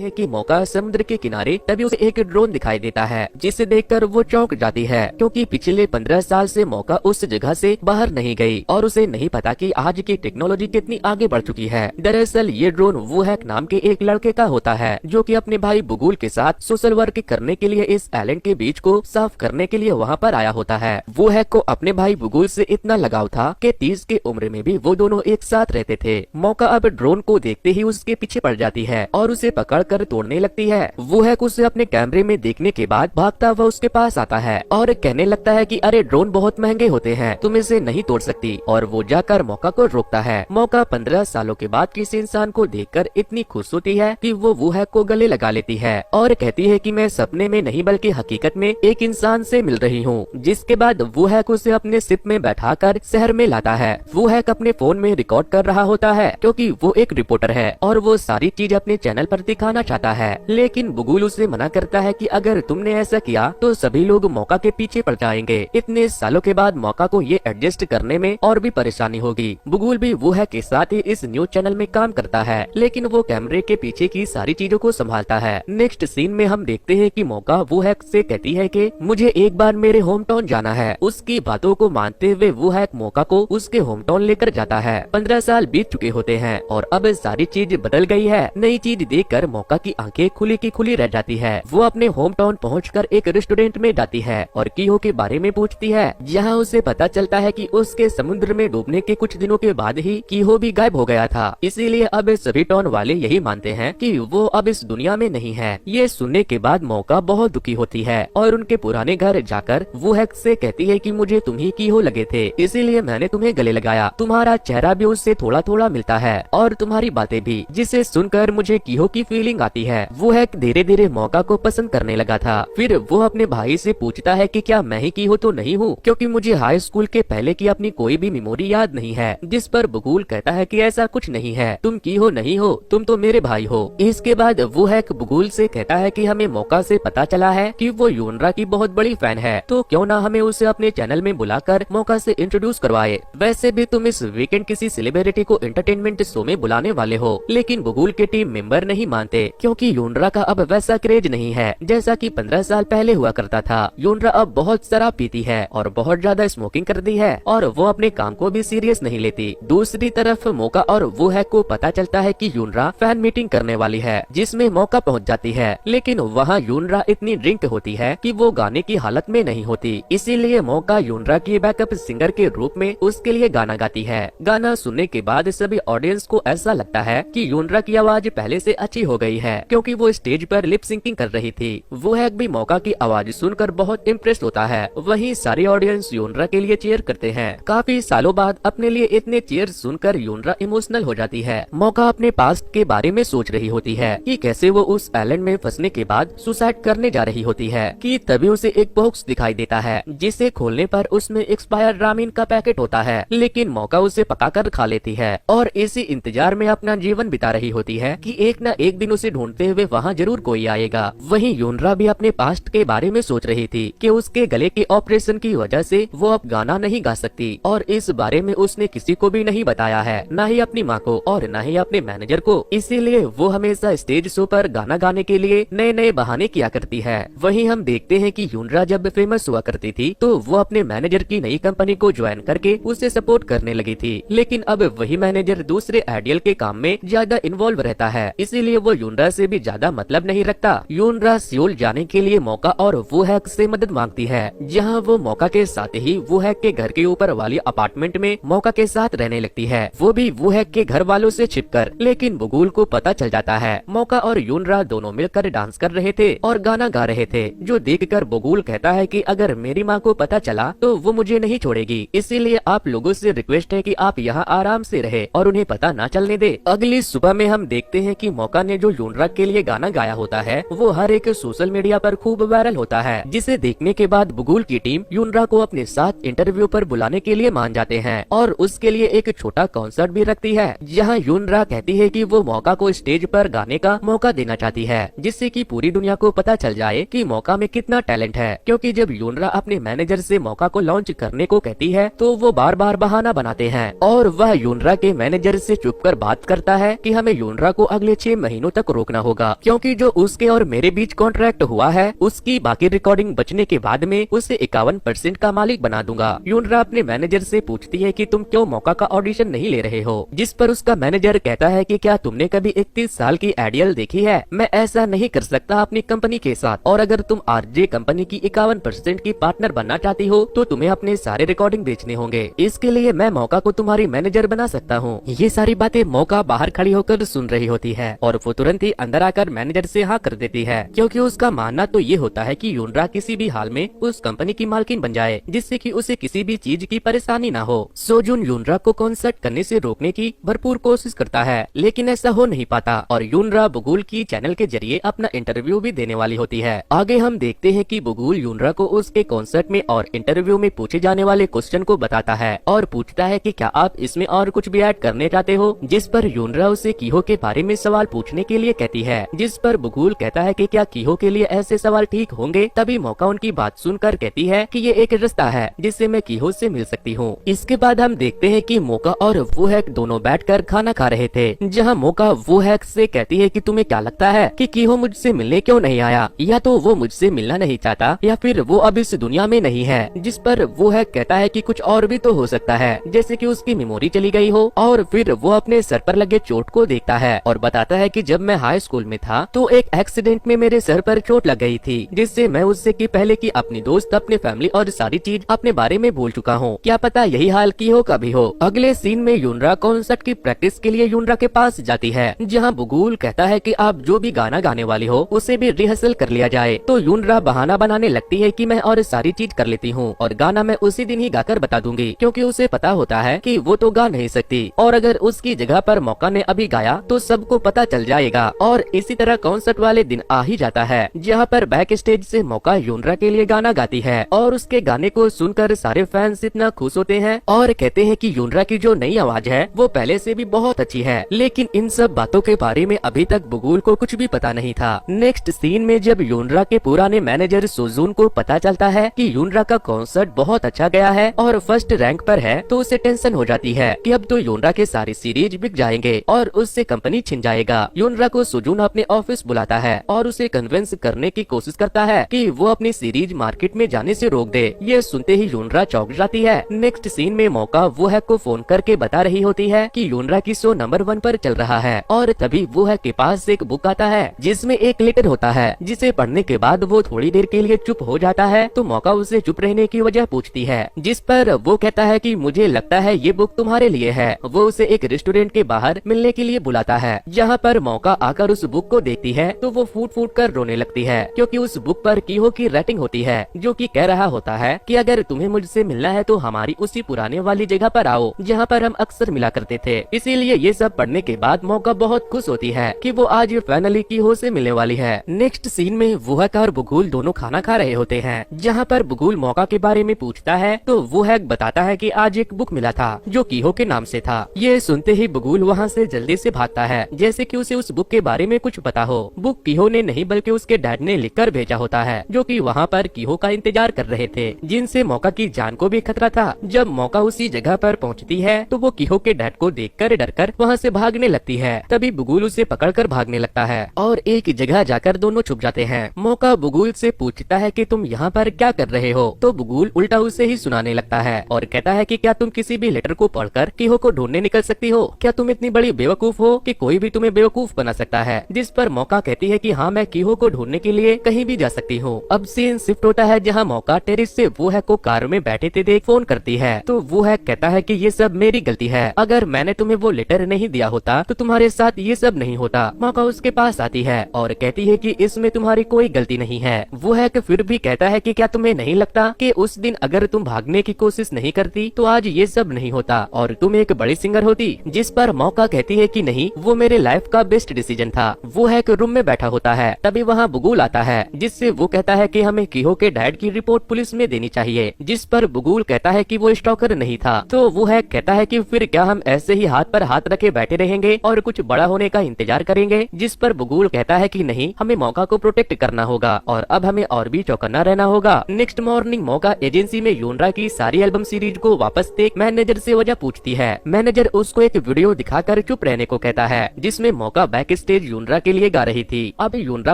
है कि मौका समुद्र के किनारे तभी उसे एक ड्रोन दिखाई देता है, जिसे देखकर वो चौंक जाती है क्योंकि पिछले 15 साल से मौका उस जगह से बाहर नहीं गई और उसे नहीं पता कि आज की टेक्नोलॉजी कितनी आगे बढ़ चुकी है। दरअसल ये ड्रोन वूहैक नाम के एक लड़के का होता है जो कि अपने भाई बुगुल के साथ सोशल वर्क करने के लिए इस आइलैंड के बीच को साफ करने के लिए वहाँ पर आया होता है। वूहैक को अपने भाई बुगुल से इतना लगाव था कि 30 की उम्र में भी वो दोनों एक साथ रहते थे। मौका अब ड्रोन को देखते ही उसके पीछे पड़ जाती है और उसे पकड़ कर तोड़ने लगती है। वूहैक उसे अपने कैमरे में देखने के बाद भागता हुआ उसके पास आता है और कहने लगता है कि अरे ड्रोन बहुत महंगे होते हैं, तुम इसे नहीं तोड़ सकती, और वो जाकर मौका को रोकता है। मौका 15 सालों के बाद किसी इंसान को देखकर इतनी खुश होती है कि वो वूहैक को गले लगा लेती है और कहती है कि मैं सपने में नहीं बल्कि हकीकत में एक इंसान से मिल रही हूँ। जिसके बाद वूहैक उसे अपने शिप में बैठाकर शहर में लाता है। वूहैक अपने फोन में रिकॉर्ड कर रहा होता है क्योंकि वो एक रिपोर्टर है और वो सारी चीज अपने चैनल पर दिखाना चाहता है, लेकिन बुगुल उसे मना करता है कि अगर तुमने ऐसा किया तो सभी लोग मौका के पीछे पड़ जाएंगे। इतने सालों के बाद मौका को ये एडजस्ट करने में और भी परेशानी होगी। बुगुल भी वूहैक के साथ ही इस न्यूज चैनल में काम करता है, लेकिन वो कैमरे के पीछे की सारी चीजों को संभालता है। नेक्स्ट सीन में हम देखते हैं कि मौका वूहैक से कहती है कि मुझे एक बार मेरे होम टाउन जाना है। उसकी बातों को मानते हुए वूहैक मौका को उसके होम टाउन लेकर जाता है। 15 साल बीत चुके होते हैं और अब सारी चीज बदल गई है। नई चीज देखकर मौका की आंखें खुली की खुली रह जाती है। वो अपने होम टाउन पहुँचकर एक रेस्टोरेंट में जाती है और कीहो के बारे में पूछती है, जहाँ उसे पता चलता है कि उसके समुद्र में डूबने के कुछ दिनों के बाद ही कीहो भी गायब हो गया था। इसीलिए अब सभी टाउन वाले यही मानते हैं कि वो अब इस दुनिया में नहीं है। ये सुनने के बाद मौका बहुत दुखी होती है और उनके पुराने घर जाकर वूहैक से कहती है कि मुझे तुम ही कीहो लगे थे, इसीलिए मैंने तुम्हें गले लगाया। तुम्हारा चेहरा भी उससे थोड़ा थोड़ा मिलता है और तुम्हारी बातें भी, जिसे सुनकर मुझे कीहो की फीलिंग आती है। वूहैक धीरे धीरे मौका को पसंद करने लगा था। फिर वो अपने भाई से पूछता है कि क्या मैं ही कीहो तो नहीं हूँ, क्योंकि मुझे हाई स्कूल के पहले की अपनी कोई भी मेमोरी याद नहीं है। जिस पर बुगुल कहता है कि ऐसा कुछ नहीं है, तुम कीहो नहीं हो, तुम तो मेरे भाई हो। इसके बाद वूहैक बुगुल से कहता है कि हमें मौका से पता चला है कि वो यूनरा की बहुत बड़ी फैन है, तो क्यों ना हमें उसे अपने चैनल में बुलाकर मौका से इंट्रोड्यूस करवाए। वैसे भी तुम इस वीकेंड किसी सेलिब्रिटी को एंटरटेनमेंट शो में बुलाने वाले हो, लेकिन बुगुल के टीम मेंबर नहीं मानते क्योंकि यूनरा का अब वैसा क्रेज नहीं है जैसा कि 15 साल पहले हुआ करता था। यूनरा अब बहुत शराब पीती है और बहुत ज्यादा स्मोकिंग करती है और वो अपने काम को भी सीरियस नहीं लेती। दूसरी तरफ मौका और वूहैक को पता चलता है कि यूनरा फैन मीटिंग करने वाली है, जिसमें मौका पहुंच जाती है, लेकिन वहाँ यूनरा इतनी ड्रिंक होती है कि वो गाने की हालत में नहीं होती। इसीलिए मौका यूनरा की बैकअप सिंगर के रूप में उसके लिए गाना गाती है। गाना सुनने के बाद सभी ऑडियंस को ऐसा लगता है कि यूनरा की आवाज पहले से अच्छी हो गई है क्योंकि वो स्टेज पर लिप सिंकिंग कर रही थी। वूहैक भी मौका की आवाज सुनकर बहुत इम्प्रेस होता है। वहीं सारे ऑडियंस यूनरा के लिए चीयर करते हैं। काफी सालों बाद अपने लिए इतने चीयर सुनकर यूनरा इमोशनल हो जाती है। मौका अपने पास्ट के बारे में सोच रही होती है कि कैसे वो उस आइलैंड में फंसने के बाद सुसाइड करने जा रही होती है कि तभी उसे एक बॉक्स दिखाई देता है, जिसे खोलने पर उसमें एक्सपायर रामीन का पैकेट होता है, लेकिन मौका उसे पकाकर खा लेती है और इसी इंतजार में अपना जीवन बिता रही होती है कि एक न एक दिन उसे ढूंढते हुए वहाँ जरूर कोई आएगा। वहीं यूनरा भी अपने पास्ट के बारे में सोच रही थी कि उसके गले के ऑपरेशन की वजह से वो अब गाना नहीं गा सकती और इस बारे में उसने किसी को भी नहीं बताया है, न ही अपनी माँ को और न ही अपने मैनेजर को। इसीलिए वो हमेशा स्टेज शो पर गाना गाने के लिए नए नए बहाने किया करती है। वहीं हम देखते हैं कि यूनरा जब फेमस हुआ करती थी तो वो अपने मैनेजर की नई कंपनी को ज्वाइन करके उसे सपोर्ट करने लगी थी, लेकिन अब वही मैनेजर दूसरे आइडियल के काम में ज्यादा इन्वॉल्व रहता है, इसीलिए वो यूनरा से भी ज्यादा मतलब नहीं रखता। यूनरा सियोल जाने के लिए मौका और वूहैक से मदद मांगती है, जहाँ वो मौका के साथ ही वूहैक के घर के ऊपर वाली अपार्टमेंट में मौका के साथ रहने लगती है, वो भी वूहैक के घर वालों से छिपकर। लेकिन बुगुल को पता चल जाता है। मौका और यूनरा दोनों मिलकर डांस कर रहे थे और गाना गा रहे थे, जो देखकर बुगुल कहता है कि अगर मेरी माँ को पता चला तो वो मुझे नहीं छोड़ेगी, इसीलिए आप लोगों से रिक्वेस्ट है कि आप यहाँ आराम से रहे और उन्हें पता ना चलने दे। अगली सुबह में हम देखते हैं कि मौका ने जो यूनरा के लिए गाना गाया होता है वो हर एक सोशल मीडिया पर खूब वायरल होता है, जिसे देखने के बाद बुगुल की टीम यूनरा को अपने साथ इंटरव्यू पर बुलाने के लिए मान जाते हैं और उसके लिए एक छोटा कॉन्सर्ट भी रखती है, जहाँ यूनरा कहती है कि वो मौका को स्टेज पर गाने का मौका देना चाहती है, जिससे कि पूरी दुनिया को पता चल जाए कि मौका में कितना टैलेंट है। क्योंकि जब यूनरा अपने मैनेजर से मौका को लॉन्च करने को कहती है तो वो बार बार बहाना बनाते हैं और वह यूनरा के मैनेजर से चुपकर बात करता है कि हमें यूनरा को अगले 6 महीनों तक को रोकना होगा, क्योंकि जो उसके और मेरे बीच कॉन्ट्रैक्ट हुआ है उसकी बाकी रिकॉर्डिंग बचने के बाद में उसे 51% का मालिक बना दूंगा। यूनरा अपने मैनेजर से पूछती है कि तुम क्यों मौका का ऑडिशन नहीं ले रहे हो, जिस पर उसका मैनेजर कहता है कि क्या तुमने कभी 31 साल की एडियल देखी है? मैं ऐसा नहीं कर सकता अपनी कंपनी के साथ, और अगर तुम आरजे कंपनी की 51% की पार्टनर बनना चाहती हो तो तुम्हें अपने सारे रिकॉर्डिंग बेचने होंगे। इसके लिए मैं मौका को तुम्हारी मैनेजर बना सकता हूँ। ये सारी बातें मौका बाहर खड़ी होकर सुन रही होती है और वो तुरंत ही अंदर आकर मैनेजर से हाँ कर देती है, क्योंकि उसका मानना तो ये होता है कि यूनरा किसी भी हाल में उस कंपनी की मालकिन बन जाए, जिससे कि उसे किसी भी चीज की परेशानी न हो। सोजून यूनरा को कॉन्सर्ट करने से रोकने की भरपूर कोशिश करता है, लेकिन ऐसा हो नहीं पाता और यूनरा बुगुल की चैनल के जरिए अपना इंटरव्यू भी देने वाली होती है। आगे हम देखते हैं कि बुगुल यूनरा को उसके कॉन्सर्ट में और इंटरव्यू में पूछे जाने वाले क्वेश्चन को बताता है और पूछता है कि क्या आप इसमें और कुछ भी ऐड करने चाहते हो, जिस पर यूनरा उसे कीहो के बारे में सवाल पूछने के लिए कहती है, जिस पर बुगुल कहता है कि क्या कीहो के लिए ऐसे सवाल ठीक होंगे। तभी मौका उनकी बात सुनकर कहती है कि ये एक रास्ता है जिससे मैं कीहो से मिल सकती हूँ। इसके बाद हम देखते हैं कि मौका और वूहेक दोनों बैठकर खाना खा रहे थे, जहाँ मौका वूहेक से कहती है कि तुम्हें क्या लगता है कि कीहो मुझसे मिलने क्यों नहीं आया, या तो वो मुझसे मिलना नहीं चाहता या फिर वो अब इस दुनिया में नहीं है। जिस पर वूहेक कहता है कि कुछ और भी तो हो सकता है, जैसे कि उसकी मेमोरी चली गई हो। और फिर वो अपने सर पर लगे चोट को देखता है और बताता है कि जब मैं हाई स्कूल में था तो एक एक्सीडेंट में मेरे सर पर चोट लग गई थी, जिससे मैं उससे कि पहले की अपनी दोस्त, अपने फैमिली और सारी चीज अपने बारे में भूल चुका हूँ। क्या पता यही हाल कीहो का भी हो। अगले सीन में यूनरा कॉन्सर्ट की प्रैक्टिस के लिए यूनरा के पास जाती है, जहाँ बुगुल कहता है कि आप जो भी गाना गाने वाली हो उसे भी रिहर्सल कर लिया जाए। तो यूनरा बहाना बनाने लगती है कि मैं और सारी चीज कर लेती हूँ और गाना मैं उसी दिन ही गाकर बता दूंगी, क्योंकि उसे पता होता है कि वो तो गा नहीं सकती और अगर उसकी जगह पर मौका ने अभी गाया तो सबको पता चल जाएगा। और इसी तरह कॉन्सर्ट वाले दिन आ ही जाता है, जहाँ पर बैक स्टेज से मौका यूनरा के लिए गाना गाती है और उसके गाने को सुनकर सारे फैंस इतना खुश होते हैं और कहते हैं कि यूनरा की जो नई आवाज है वो पहले से भी बहुत अच्छी है। लेकिन इन सब बातों के बारे में अभी तक बुगुल को कुछ भी पता नहीं था। नेक्स्ट सीन में जब यूनरा के पुराने मैनेजर सोजून को पता चलता है कि यूनरा का कॉन्सर्ट बहुत अच्छा गया है और फर्स्ट रैंक पर है, तो उसे टेंशन हो जाती है कि अब तो यूनरा के सारे सीरीज बिक जाएंगे और उससे कंपनी छिन जाएगा। यूनरा को सोजून अपने ऑफिस बुलाता है और उसे कन्विंस करने की कोशिश करता है कि वो अपनी सीरीज मार्केट में जाने से रोक दे। ये सुनते ही यूनरा चौंक जाती है। नेक्स्ट सीन में मौका वूहेक को फोन करके बता रही होती है कि यूनरा की शो नंबर 1 पर चल रहा है और तभी वूहेक के पास एक बुक आता है जिसमें एक लेटर होता है, जिसे पढ़ने के बाद वो थोड़ी देर के लिए चुप हो जाता है। तो मौका उसे चुप रहने की वजह पूछती है, जिस पर वो कहता है कि मुझे लगता है ये बुक तुम्हारे लिए है। वो उसे एक रेस्टोरेंट के बाहर मिलने के लिए बुलाता है, जहाँ पर मौका आकर उस बुक को देखती है तो वो फूट फूट कर रोने लगती है, क्योंकि उस बुक पर कीहो की रेटिंग होती है जो कि कह रहा होता है कि अगर तुम्हें मुझसे मिलना है तो हमारी उसी पुराने वाली जगह पर आओ जहाँ पर हम अक्सर मिला करते थे। इसीलिए ये सब पढ़ने के बाद मौका बहुत खुश होती है कि वो आज फाइनली कीहो से मिलने वाली है। नेक्स्ट सीन में वूहेक और बुगुल दोनों खाना खा रहे होते हैं, जहाँ पर बुगुल मौका के बारे में पूछता है तो वूहेक बताता है कि आज एक बुक मिला था जो कीहो के नाम से था। ये सुनते ही बुगुल वहाँ से जल्दी से भागता है, जैसे कि उसे उस बुक के बारे में कुछ पता हो। बुक कीहो ने नहीं बल्कि उसके डैड ने लिखकर भेजा होता है, जो कि वहाँ पर कीहो का इंतजार कर रहे थे, जिनसे मौका की जान को भी खतरा था। जब मौका उसी जगह पर पहुँचती है तो वो कीहो के डैड को देखकर डरकर वहाँ से भागने लगती है। तभी बुगुल उसे पकड़कर भागने लगता है और एक जगह जाकर दोनों छुप जाते हैं। मौका बुगुल से पूछता है कि तुम यहाँ पर क्या कर रहे हो, तो बुगुल उल्टा उसे ही सुनाने लगता है और कहता है कि क्या तुम किसी भी लेटर को पढ़कर कीहो को ढूंढने निकल सकती हो? क्या तुम इतनी बड़ी बेवकूफ हो कि कोई भी तुम्हें बेवकूफ बना सकता है? जिस पर मौका कहती है कि हाँ, मैं कीहो को ढूंढने के लिए कहीं भी जा सकती हूँ। अब सीन शिफ्ट होता है, जहाँ मौका टेरिस से वूहेक को कार में बैठे थे देख फोन करती है, तो वूहेक कहता है कि ये सब मेरी गलती है, अगर मैंने तुम्हें वो लेटर नहीं दिया होता तो तुम्हारे साथ ये सब नहीं होता। मौका उसके पास आती है और कहती है कि इसमें तुम्हारी कोई गलती नहीं है। वूहेक फिर भी कहता है कि क्या तुम्हें नहीं लगता कि उस दिन अगर तुम भागने की कोशिश नहीं करती तो आज ये सब नहीं होता और तुम एक बड़ी सिंगर होती? जिस पर मौका कहती है कि नहीं, वो मेरे लाइफ का बेस्ट डिसीजन था। वूहेक रूम में बैठा होता है, तभी वहाँ बुगुल आता है, जिससे वो कहता है कि हमें कीहो के डैड की रिपोर्ट पुलिस में देनी चाहिए। जिस पर बुगुल कहता है कि वो स्टॉकर नहीं था। तो वूहेक कहता है कि फिर क्या हम ऐसे ही हाथ पर हाथ रखे बैठे रहेंगे और कुछ बड़ा होने का इंतजार करेंगे? जिस पर बुगुल कहता है कि नहीं, हमें मौका को प्रोटेक्ट करना होगा और अब हमें और भी चौकन्ना रहना होगा। नेक्स्ट मॉर्निंग मौका एजेंसी में यूनरा की सारी एल्बम सीरीज को वापस देख मैनेजर से वजह पूछती है। मैनेजर उसको एक वीडियो दिखाकर चुप रहने को कहता है, जिसमें मौका बैक एक स्टेज यूनरा के लिए गा रही थी। अब यूनरा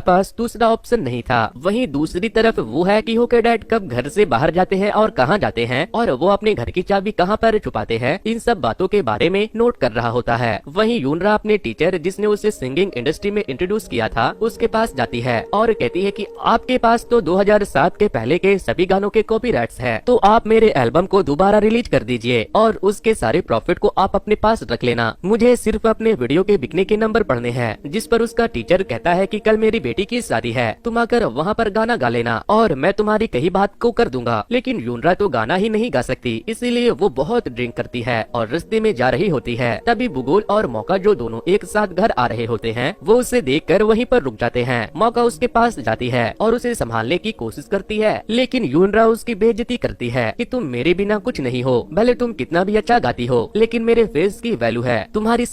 पास दूसरा ऑप्शन नहीं था। वहीं दूसरी तरफ वो है कि होके डैड कब घर से बाहर जाते हैं और कहाँ जाते हैं और वो अपने घर की चाबी कहाँ पर छुपाते हैं, इन सब बातों के बारे में नोट कर रहा होता है। वहीं यूनरा अपने टीचर जिसने उसे सिंगिंग इंडस्ट्री में इंट्रोड्यूस किया था उसके पास जाती है और कहती है कि आपके पास तो 2007 के पहले के सभी गानों के कॉपीराइट्स हैं, तो आप मेरे एल्बम को दोबारा रिलीज कर दीजिए और उसके सारे प्रॉफिट को आप अपने पास रख लेना। मुझे सिर्फ अपने वीडियो के बिकने के नंबर पढ़ने हैं। जिस पर उसका टीचर कहता है कि कल मेरी बेटी की शादी है, तुम आकर वहाँ पर गाना गा लेना और मैं तुम्हारी कही बात को कर दूंगा। लेकिन यूनरा तो गाना ही नहीं गा सकती, इसीलिए वो बहुत ड्रिंक करती है और रास्ते में जा रही होती है। तभी बुगुल और मौका जो दोनों एक साथ घर आ रहे होते हैं वो उसे देखकर वहीं पर रुक जाते हैं। मौका उसके पास जाती है और उसे संभालने की कोशिश करती है, लेकिन यूनरा उसकी बेइज्जती करती है कि तुम मेरे बिना कुछ नहीं हो, भले तुम कितना भी अच्छा गाती हो, लेकिन मेरे फेस की वैल्यू है, तुम्हारी